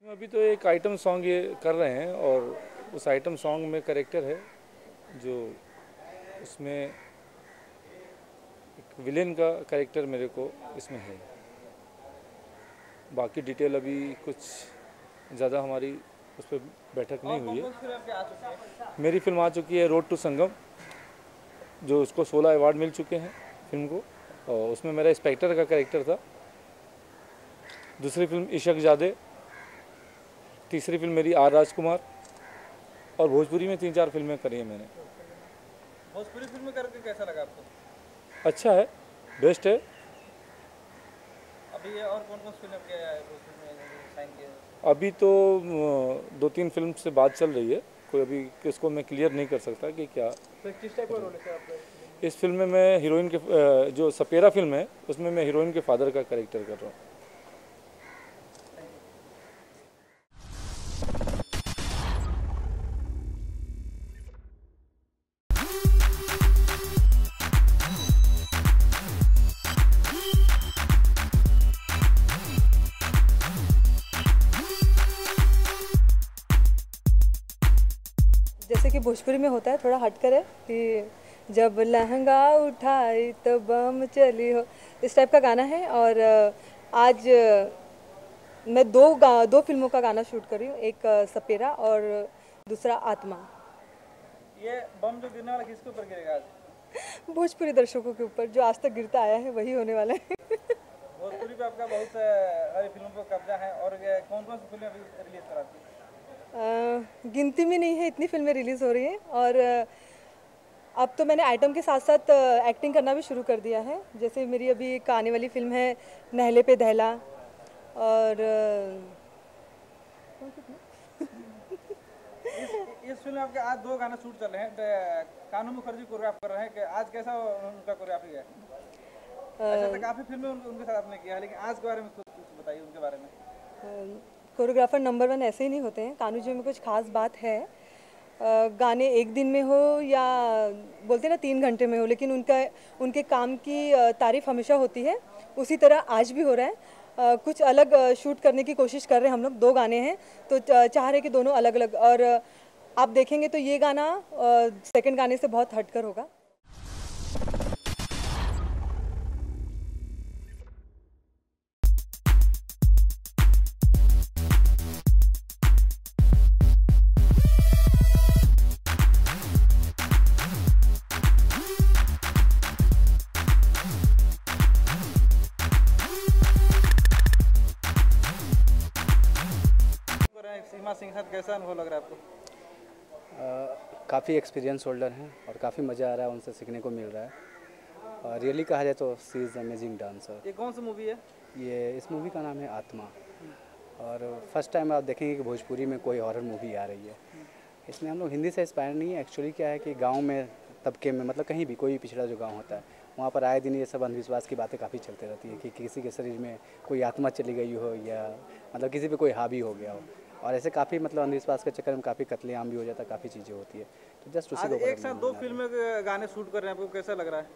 अभी तो एक आइटम सॉन्ग ये कर रहे हैं और उस आइटम सॉन्ग में कैरेक्टर है जो उसमें एक विलेन का कैरेक्टर मेरे को इसमें है। बाकी डिटेल अभी कुछ ज़्यादा हमारी उस पर बैठक नहीं हुई है। मेरी फिल्म आ चुकी है रोड टू संगम, जो उसको 16 अवार्ड मिल चुके हैं फिल्म को, और उसमें मेरा इंस्पेक्टर का कैरेक्टर था। दूसरी फिल्म इशक ज़ादे, तीसरी फिल्म मेरी आर राजकुमार, और भोजपुरी में 3-4 फिल्में करी हैं मैंने। भोजपुरी फिल्म करके कैसा लगा आपको? अच्छा है, बेस्ट है। अभी ये और कौन कौन सी फिल्म किया है भोजपुरी में साइन किया है? अभी तो 2-3 फिल्म से बात चल रही है, कोई अभी किसको मैं क्लियर नहीं कर सकता कि क्या। तो किस टाइप का रोल है सर आपका? इस फिल्म में मैं हीरोइन के जो सपेरा फिल्म है उसमें मैं हीरोइन के फादर का कैरेक्टर कर रहा हूँ। जैसे कि भोजपुरी में होता है, थोड़ा हटकर है कि जब लहंगा उठाई तो बम चली हो, इस टाइप का गाना है। और आज मैं दो फिल्मों का गाना शूट कर रही हूँ, एक सपेरा और दूसरा आत्मा। ये बम जो गिरने वाला किसके ऊपर गिरेगा आज? भोजपुरी दर्शकों के ऊपर, जो आज तक गिरता आया है वही होने वाला है। भोजपुरी पे आपका बहुत सारी फिल्मों पर कब्जा है, और कौन कौन सी फिल्में अभी रिलीज कराती है? गिनती में नहीं है, इतनी फिल्में रिलीज़ हो रही हैं। और अब तो मैंने आइटम के साथ साथ एक्टिंग करना भी शुरू कर दिया है। जैसे मेरी अभी एक आने वाली फिल्म है नहले पे दहला, और इस फिल्म में आपके आज 2 गाना शूट चल रहे हैं। कानू मुखर्जी कोरियोग्राफ कर रहे हैं कि आज कैसा उनका कोरियोग्राफी है? अच्छा, तो काफ़ी फिल्में उनके साथ आपने किया है, लेकिन आज के बारे में कुछ बताइए उनके बारे में। कोरियोग्राफर नंबर 1 ऐसे ही नहीं होते हैं। कानू जी में कुछ खास बात है। गाने एक दिन में हो या बोलते हैं ना 3 घंटे में हो, लेकिन उनके काम की तारीफ हमेशा होती है। उसी तरह आज भी हो रहा है। कुछ अलग शूट करने की कोशिश कर रहे हैं हम लोग। 2 गाने हैं तो चाह रहे कि दोनों अलग अलग, और आप देखेंगे तो ये गाना सेकंड गाने से बहुत हटकर होगा। सीमा सिंह के साथ कैसा अनुभव लग रहा है आपको? काफ़ी एक्सपीरियंस होल्डर हैं और काफ़ी मज़ा आ रहा है, उनसे सीखने को मिल रहा है। और रियली कहा जाए तो सी इज़ अमेजिंग डांसर। ये कौन सी मूवी है? ये इस मूवी का नाम है आत्मा, और फर्स्ट टाइम आप देखेंगे कि भोजपुरी में कोई हॉरर मूवी आ रही है। इसमें हम लोग हिंदी से इंस्पायर नहीं है। एक्चुअली क्या है कि गांव में तबके में, मतलब कहीं भी कोई पिछड़ा जो गांव होता है, वहाँ पर आए दिन ये सब अंधविश्वास की बातें काफ़ी चलती रहती है कि किसी के शरीर में कोई आत्मा चली गई हो, या मतलब किसी पे कोई हावी हो गया हो। और ऐसे काफ़ी मतलब अंधविश्वास के चक्कर में काफ़ी कत्लेआम भी हो जाता है, काफ़ी चीज़ें होती है। तो जस्ट उसी को एक साथ 2 फिल्में गाने शूट कर रहे हैं, आपको कैसा लग रहा है?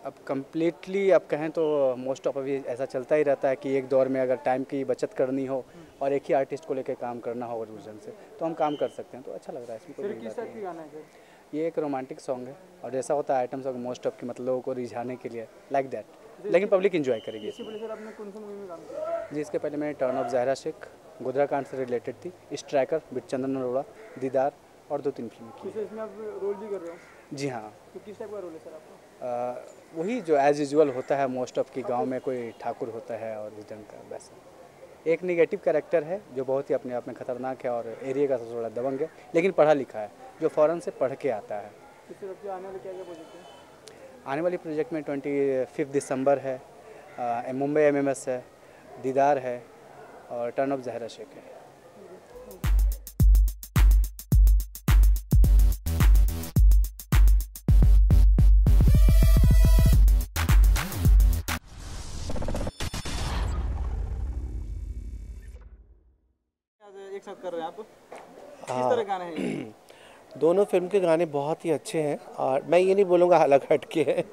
अब कम्प्लीटली अब कहें तो मोस्ट ऑफ अभी ऐसा चलता ही रहता है कि एक दौर में अगर टाइम की बचत करनी हो और एक ही आर्टिस्ट को लेकर काम करना हो ओरिजिनल से, तो हम काम कर सकते हैं। तो अच्छा लग रहा है इसमें कोई किस टाइप की गाना है? ये एक रोमांटिक सॉन्ग है, और जैसा होता है आइटम सॉन्ग मोस्ट ऑफ की मतलब लोगों को रिझाने के लिए लाइक दैट, लेकिन पब्लिक एंजॉय करेगी। इससे पहले सर आपने कौन सी मूवी में काम किया? जी, इसके पहले मैंने टर्न ऑफ ज़हरा शेख, गोधरा कांड से रिलेटेड थी, स्ट्राइकर, बिटचंदन अरोड़ा, दीदार, और 2-3 फिल्में की। तो इसमें आप रोल भी कर रहे हो? जी हाँ। तो किस टाइप का रोल है सर आपका? वही जो एज यूजुअल होता है मोस्ट ऑफ की, गांव में कोई ठाकुर होता है और इस ढंग का, वैसा एक नेगेटिव कैरेक्टर है जो बहुत ही अपने आप में खतरनाक है और एरिया का सबसे बड़ा दबंग है, लेकिन पढ़ा लिखा है, जो फ़ौरन से पढ़ के आता है। आने वाले क्या प्रोजेक्ट है? आने वाली प्रोजेक्ट में 25 दिसंबर है, मुंबई MMS है, दीदार है, और टर्न ऑफ ज़हरा शेख है। एक साथ कर रहे हैं आप? किस तरह गाने हैं? दोनों फिल्म के गाने बहुत ही अच्छे हैं और मैं ये नहीं बोलूँगा अलग हट के हैं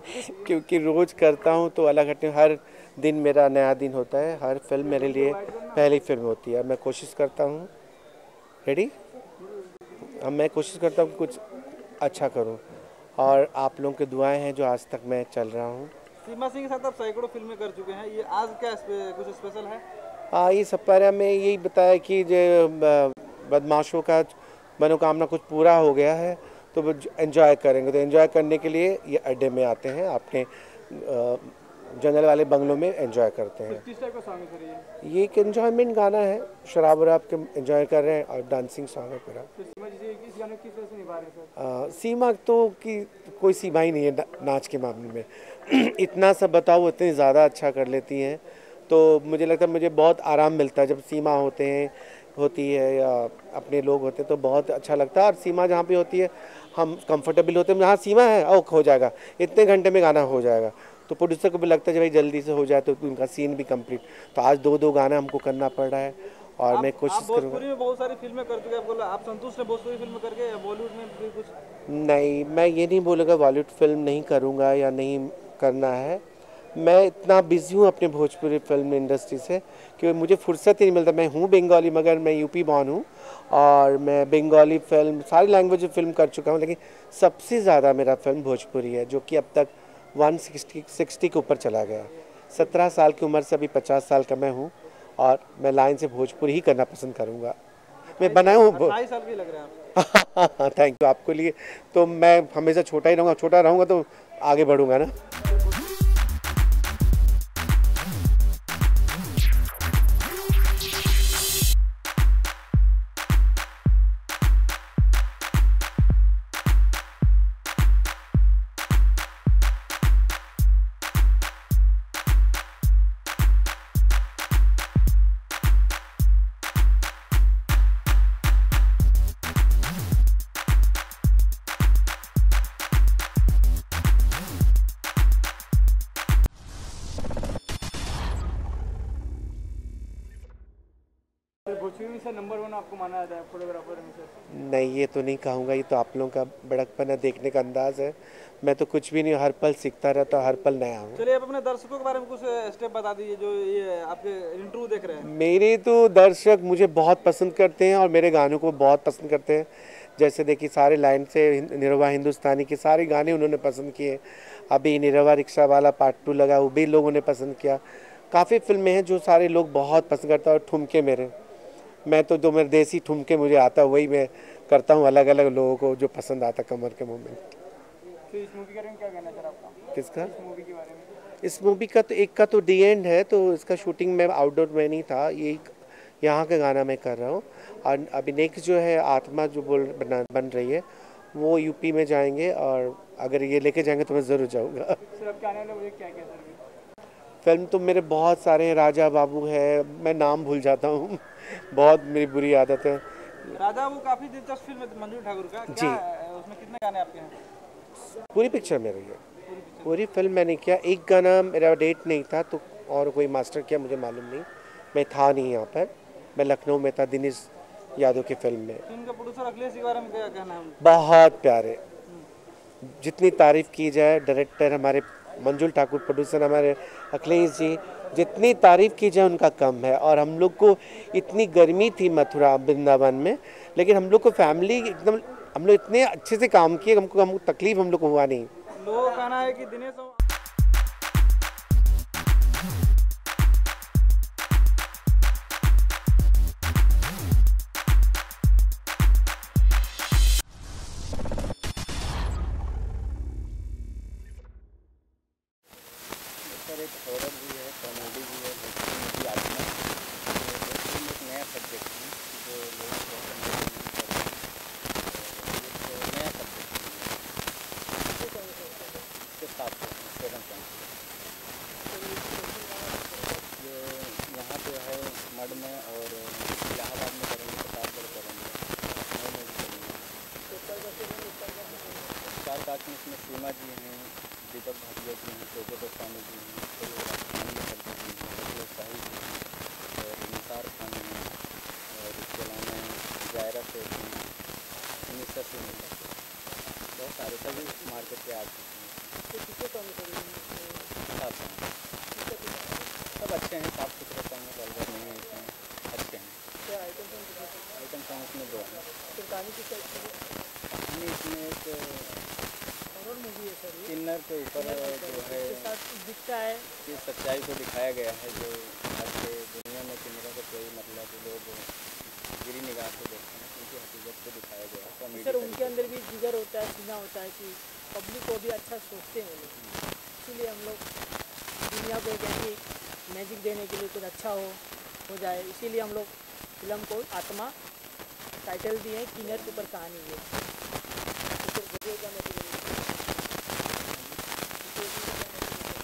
क्योंकि रोज़ करता हूँ तो अलग हट के, हर दिन मेरा नया दिन होता है, हर फिल्म मेरे लिए पहली फिल्म होती है। मैं कोशिश करता हूँ, रेडी, मैं कोशिश करता हूँ कुछ अच्छा करूँ और आप लोगों की दुआएं हैं जो आज तक मैं चल रहा हूँ। सीमा सिंह के साथ आप सैकड़ों फिल्में कर चुके हैं, ये आज क्या कुछ स्पेशल है? हाँ, ये सपरिया में यही बताया कि जो बदमाशों का मनोकामना कुछ पूरा हो गया है तो वो एंजॉय करेंगे, तो एंजॉय करने के लिए ये अड्डे में आते हैं, अपने जनरल वाले बंगलों में एंजॉय करते हैं। किस टाइप का सॉन्ग है सर ये? ये एक एंजॉयमेंट गाना है, शराब वराब के एंजॉय कर रहे हैं और डांसिंग सॉन्ग है पूरा। सीमा जी इस गाने किस तरह से निभा रहे हैं सर? सीमा तो की कोई सीमा ही नहीं है नाच के मामले में इतना सब बताओ उतनी ज़्यादा अच्छा कर लेती हैं, तो मुझे लगता है मुझे बहुत आराम मिलता है जब सीमा होती है या अपने लोग होते हैं तो बहुत अच्छा लगता है। और सीमा जहाँ पे होती है हम कंफर्टेबल होते हैं, जहाँ सीमा है हो जाएगा, इतने घंटे में गाना हो जाएगा, तो प्रोड्यूसर को भी लगता है भाई जल्दी से हो जाए तो उनका सीन भी कंप्लीट। तो आज दो गाना हमको करना पड़ रहा है और मैं कोशिश करूँगा। भोजपुरी में बहुत सारी फिल्में कर चुके हैं, आप संतुष्ट हैं भोजपुरी फिल्म करके या बॉलीवुड में भी कुछ? नहीं, मैं ये नहीं बोलूँगा बॉलीवुड फिल्म नहीं करूँगा या नहीं करना है, मैं इतना बिजी हूँ अपने भोजपुरी फिल्म इंडस्ट्री से कि मुझे फुर्सत ही नहीं मिलता। मैं हूँ बंगाली मगर मैं यूपी बॉर्न हूँ और मैं बंगाली फिल्म सारी लैंग्वेज फिल्म कर चुका हूँ, लेकिन सबसे ज़्यादा मेरा फिल्म भोजपुरी है जो कि अब तक 160 के ऊपर चला गया। 17 साल की उम्र से अभी 50 साल का मैं हूँ और मैं लाइन से भोजपुरी ही करना पसंद करूँगा। मैं बनाया हूँ 28 साल के लग रहे हैं आप। थैंक यू आपको लिए, तो मैं हमेशा छोटा ही रहूँगा, छोटा रहूँगा तो आगे बढ़ूँगा ना। भोजपुरी में सर नंबर 1 आपको माना जाता है फोटोग्राफर में सर? नहीं, ये तो नहीं कहूँगा, ये तो आप लोगों का बड़कपन है, देखने का अंदाज़ है। मैं तो कुछ भी नहीं, हर पल सीखता रहता हूँ, हर पल नया हूँ। चलिए आप अपने दर्शकों के बारे में कुछ स्टेप बता दीजिए जो ये आपके इंटरव्यू देख रहे हैं। मेरे तो दर्शक मुझे बहुत पसंद करते हैं और मेरे गानों को बहुत पसंद करते हैं। जैसे देखिए सारे लाइन से निरवा हिंदुस्तानी के सारे गाने उन्होंने पसंद किए। अभी निरवा रिक्शा वाला पार्ट 2 लगा, वो भी लोगों ने पसंद किया। काफ़ी फिल्में हैं जो सारे लोग बहुत पसंद करते हैं। और ठुमके मेरे, मैं तो जो मेरे देसी ठुमके मुझे आता है वही मैं करता हूँ अलग अलग लोगों को जो पसंद आता कमर के मूवमेंट। तो इस मूवी के बारे में क्या कहना सर आपका? किसका? इस मूवी के बारे में? इस मूवी का तो एक का तो डी एंड है, तो इसका शूटिंग में आउटडोर में नहीं था, ये यहाँ का गाना मैं कर रहा हूँ। और अभी नेक्स्ट जो है आत्मा जो बन रही है वो यूपी में जाएंगे और अगर ये लेके जाएंगे तो मैं ज़रूर जाऊँगा। सर आपके आने वाले मुझे क्या क्या सर? फिल्म तो मेरे बहुत सारे हैं, राजा बाबू है, मैं नाम भूल जाता हूँ बहुत मेरी बुरी आदत है। राजा बाबू काफ़ी दिलचस्प फिल्म है मंजू ठाकुर का, क्या उसमें कितने गाने आपके हैं? पूरी पिक्चर में रही है, पूरी फिल्म मैंने किया। एक गाना मेरा डेट नहीं था तो और कोई मास्टर किया मुझे मालूम नहीं, मैं था नहीं यहाँ पर, मैं लखनऊ में था दिनेश यादव की फिल्म में। फिल्म का प्रोड्यूसर अखिलेश के बारे में क्या कहना है? बहुत प्यारे, जितनी तारीफ की जाए, डायरेक्टर हमारे मंजुल ठाकुर, प्रोड्यूसर हमारे अखिलेश जी, जितनी तारीफ की जाए उनका कम है। और हम लोग को इतनी गर्मी थी मथुरा वृंदावन में, लेकिन हम लोग को फैमिली एकदम, हम लोग इतने अच्छे से काम किए, हमको तकलीफ हम लोग को हुआ नहीं। लोगों का कहना है कि दिनेश एक हॉरर भी है, कॉमेडी भी है, भोजपुरी आत्मा भोजपुरी एक नया सब्जेक्ट है जो लोग बहुत एंटरटेनमेंट कर रहे हैं। एक नया सब्जेक्ट इसके साथ 7 ये यहाँ पे है मड में और इलाहाबाद में करेंगे, प्रतापगढ़ करेंगे, लखनऊ में भी करेंगे। स्टार कास्ट में इसमें सीमा जी हैं, दीपक भाटिया जी हैं, चोको गोस्वामी जी हैं, शाही जी हैं और निसार खान हैं और इसके अलावा जायरा शेख हैं, निसर ऐसे नहीं है, बहुत सारे सभी मार्केट पे आ चुके हैं। सब अच्छे हैं, साफ सुथरे सॉन्ग है, वल्गर नहीं है इसमें, अच्छे हैं। आइटम सॉन्ग इसमें 2 हैं। कहानी इसमें एक हॉरर मूवी है सर, किन्नर के ऊपर जो है दिखता है कि सच्चाई को दिखाया गया है, जो आज के दुनिया में किन्नरों को कोई मतलब लोग गिरी निगाह से देखते हैं, उनकी हकीकत को दिखाया गया है। कॉमेडी सर, उनके अंदर भी जिगर होता है, सीना होता है कि पब्लिक को भी अच्छा सोचते हैं वो लोग, इसीलिए हम लोग दुनिया को एक ऐसी मैजिक देने के लिए कुछ अच्छा हो जाए, इसीलिए हम लोग फिल्म को आत्मा टाइटल दिए हैं, किन्नर के ऊपर कहानी है।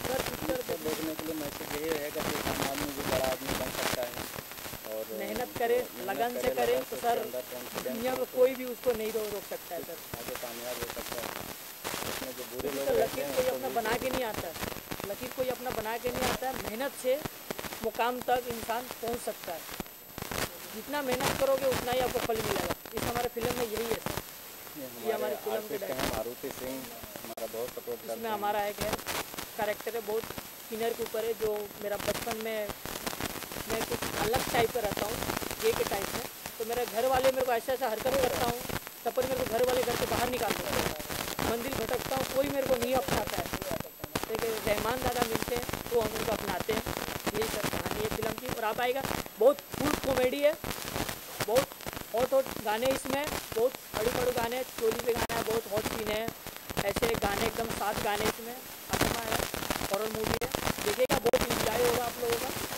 सर पिक्चर को देखने के लिए मैसेज यही रहेगा कि आम आदमी भी बड़ा आदमी बन सकता है और मेहनत करे, लगन से करे तो सर दुनिया में कोई भी उसको नहीं रोक सकता है सर। आगे कामयाब हो सकता है। इसमें जो बुरे लोग सर रहते लकीर हैं कोई तो अपना बना के नहीं आता है, लकीर कोई अपना बना के नहीं आता है, मेहनत से मुकाम तक इंसान पहुंच सकता है। जितना मेहनत करोगे उतना ही आपको फल मिलेगा। इस हमारे फिल्म में यही है सर, ये हमारी फिल्म के हैं। मारुति सिंह हमारा बहुत सपोर्ट करते हैं। इसमें हमारा एक है कैरेक्टर है, बहुत किन्नर के ऊपर है, जो मेरा बचपन में मैं कुछ अलग टाइप का रहता हूँ, गे के टाइप में, तो मेरे घर वाले मेरे को ऐसा ऐसा हरकत करता हूँ, तब पर मेरे को घर वाले घर से बाहर निकाल देते हैं, मंदिर भटकता हूँ, कोई मेरे को नहीं अपनाता है, लेकिन रहमान दादा मिलते हैं तो हम उनको अपनाते हैं। यही सर कहानी है फिल्म की, और आप आएगा बहुत फुल कॉमेडी है, बहुत हॉट गाने इसमें, बहुत बड़े गाने, चोली पे गाना है, बहुत हॉट सीन है, ऐसे गाने एकदम 7 गाने इसमें आत्मा है, हॉरर मूवी है, देखिएगा बहुत इंजॉय होगा आप लोगों का।